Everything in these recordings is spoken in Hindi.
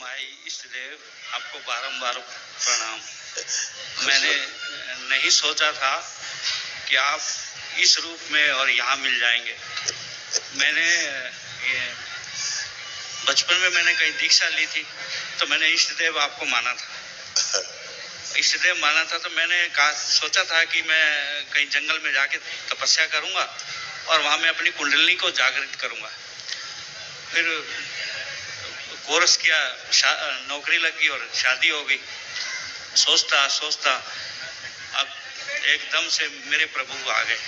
माई इष्ट देव, आपको बारंबार प्रणाम। मैंने नहीं सोचा था कि आप इस रूप में और यहाँ मिल जाएंगे। मैंने बचपन में मैंने कहीं दीक्षा ली थी, तो मैंने इष्ट देव आपको माना था, इष्ट देव माना था। तो मैंने सोचा था कि मैं कहीं जंगल में जाके तपस्या करूँगा और वहाँ मैं अपनी कुंडलिनी को जागृत करूँगा। फिर कोर्स किया, नौकरी लगी और शादी हो गई। सोचता सोचता अब एकदम से मेरे प्रभु आ गए।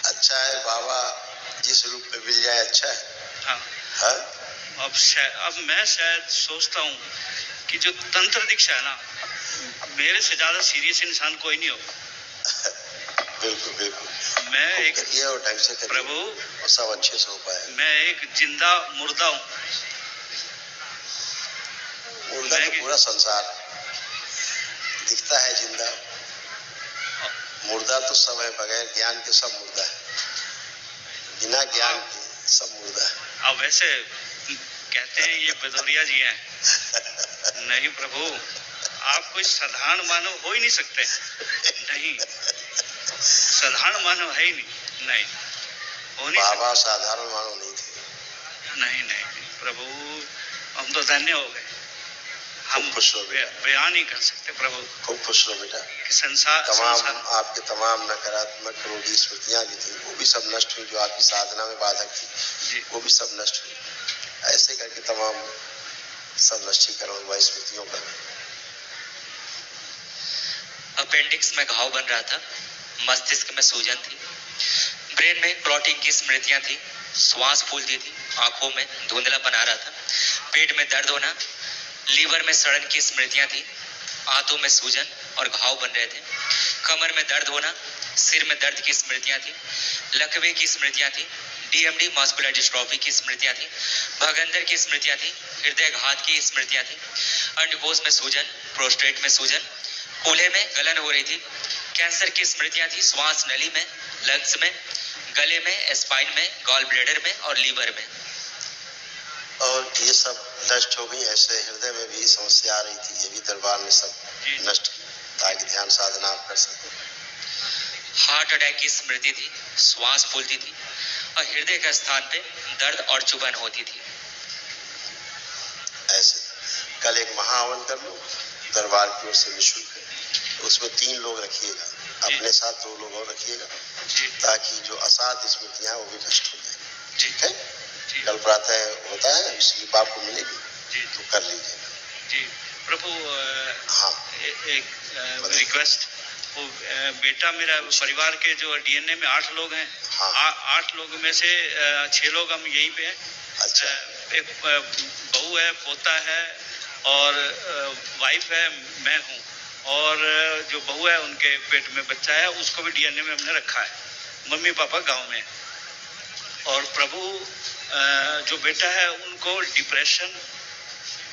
अच्छा है बाबा, जिस रूप में मिल जाए अच्छा है। हाँ, हाँ? अब मैं शायद सोचता हूँ कि जो तंत्र दीक्षा है ना, मेरे से ज्यादा सीरियस इंसान कोई नहीं होगा। बिल्कुल बिल्कुल। मैं एक ढंग से प्रभु, सब अच्छे से हो पाए। मैं एक जिंदा मुर्दा हूँ। मुर्दा तो पूरा संसार दिखता है जिंदा, मुर्दा तो सब है, बगैर ज्ञान के सब मुर्दा है, बिना ज्ञान के सब मुर्दा है। अब वैसे कहते हैं ये भदौरिया जी हैं। नहीं प्रभु, आप कोई साधारण मानव हो ही नहीं सकते। नहीं, साधारण मानव है ही नहीं, हो नहीं। बाबा साधारण मानव नहीं थे। नहीं प्रभु, हम तो धन्य हो गए। हम खुश हो गए, बयान नहीं कर सकते प्रभु। खूब खुश हो बेटा। संसार आपके तमाम नकारात्मक रोगी स्मृतियां भी थी, वो भी सब नष्ट हुई। जो आपकी साधना में बाधक थी वो भी सब नष्ट हुई। ऐसे करके तमाम सब नष्टीकरण हुआ स्मृतियों का। अपेंडिक्स में घाव बन रहा था, मस्तिष्क में सूजन थी, ब्रेन में क्लॉटिंग की स्मृतियां थी, श्वास फूलती थी, आंखों में धुंधलापन आ रहा था, पेट में दर्द होना, लीवर में सड़न की स्मृतियां थी, आंतों में सूजन और घाव बन रहे थे, कमर में दर्द होना, सिर में दर्द की स्मृतियां थी, लकवे की स्मृतियां थी, डीएमडी मस्कुलर डिस्ट्रॉफी की स्मृतियां थी, भगंदर की स्मृतियां थी, हृदय घात की स्मृतियां थी, अंडकोश में सूजन, प्रोस्टेट में सूजन, कूल्हे में गलन हो रही थी, कैंसर की स्मृतियां थी, श्वास नली में, लंग्स में, गले में, स्पाइन में, गॉल ब्लैडर में और लीवर में। और ये सब नष्ट हो गई। ऐसे हृदय में भी समस्या आ रही थी, ये भी दरबार ने सब नष्ट की ताकि ध्यान साधना आप कर सके। हार्ट अटैक की स्मृति थी, श्वास फूलती थी और हृदय के स्थान पे दर्द और चुभन होती थी। ऐसे कल एक महाहवन कर लो दरबार की ओर से निःशुल्क, उसमें 3 लोग रखिएगा, अपने साथ 2 लोग और रखिएगा, ताकि जो असाध्य स्मृतियां वो भी नष्ट हो जाए। ठीक है, कल प्रातः होता है, इसलिए आपको मिलेगी तो कर लीजिएगा। जी प्रभु। हाँ, एक रिक्वेस्ट, वो बेटा मेरा परिवार के जो डीएनए में 8 लोग हैं। हाँ। 8 लोग में से 6 लोग हम यहीं पे हैं। अच्छा। एक बहू है, पोता है और वाइफ है, मैं हूँ, और जो बहू है उनके पेट में बच्चा है, उसको भी डीएनए में हमने रखा है। मम्मी पापा गांव में। और प्रभु जो बेटा है उनको डिप्रेशन,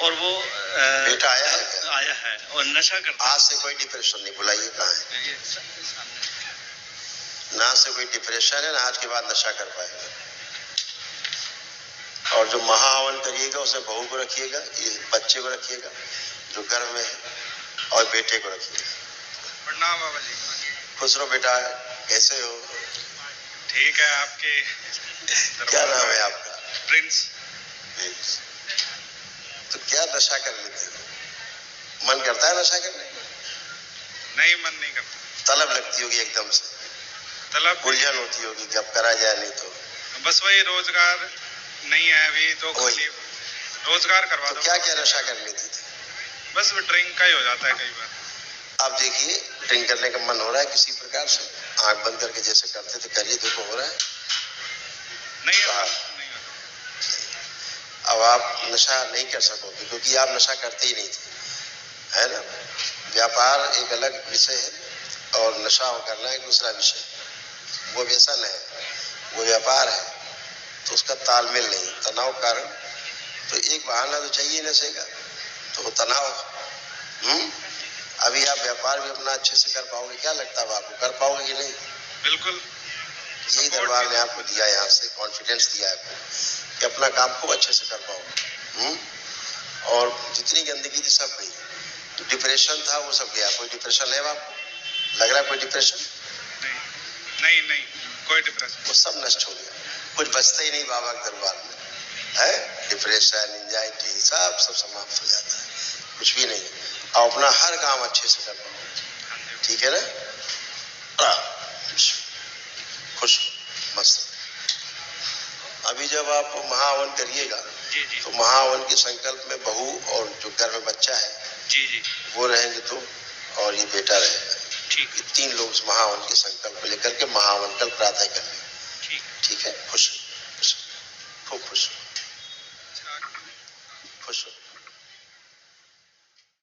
और वो बेटा आया है क्या? आया है और नशा करता है। आज से कोई डिप्रेशन नहीं, बुलाइए कहाँ है? ना से कोई डिप्रेशन है ना आज के बाद नशा कर पाएगा। और जो महाहवन करिएगा उसमें बहू को रखिएगा, ये बच्चे को रखिएगा जो गर्भ में है, और बेटे को रखिएगा। प्रणाम बाबा जी। खुश रहो बेटा, कैसे हो? ठीक है। आपके क्या नाम है आपका? प्रिंस। तो क्या नशा कर लेते हो? मन करता है नशा करने? नहीं, मन नहीं करता। तलब लगती होगी एकदम से, तलब उलझन होती होगी कि अब करा जाए, नहीं तो बस वही रोजगार नहीं है अभी तो रोजगार करवा दो। क्या क्या नशा कर लेती थी? बस ड्रिंक का ही हो जाता है कई बार। अब देखिए, ड्रिंक करने का मन हो रहा है किसी प्रकार से, आंख बंद करके जैसे करते थे करिए, देखो हो रहा है। नहीं, अब आप नशा नहीं कर सकोगे क्योंकि आप नशा करते ही नहीं थे, है ना। व्यापार एक अलग विषय है और नशा करना एक दूसरा विषय। वो व्यसन है, वो व्यापार है, तो उसका तालमेल नहीं, तनाव कारण। तो एक बहाना तो चाहिए नशे का, तो तनाव। अभी आप व्यापार भी अपना अच्छे से कर पाओगे? क्या लगता है आपको, कर पाओगे कि नहीं? बिल्कुल। यही दरबार ने आपको दिया, यहाँ से कॉन्फिडेंस दिया है कि अब अपना काम खूब अच्छे से कर पाओ। और जितनी गंदगी थी सब गई, तो डिप्रेशन था वो सब गया। कोई डिप्रेशन है आपको? लग रहा है कोई डिप्रेशन? नहीं कोई डिप्रेशन, वो सब नष्ट हो गया, कुछ बचता ही नहीं बाबा के दरबार में है। डिप्रेशन, एंजाइटी सब समाप्त हो जाता है, कुछ भी नहीं। और अपना हर काम अच्छे से कर पाओ, ठीक है ना? खुश मस्त। अभी जब आप महावन करिएगा तो महावन के संकल्प में बहू और जो घर में बच्चा है जी वो रहेंगे तो, और ये बेटा रहेगा। ठीक, ये 3 लोग उस महावन के संकल्प को लेकर के महावन कल प्रातः करेंगे। ठीक है, खुश खूब खुश खुश।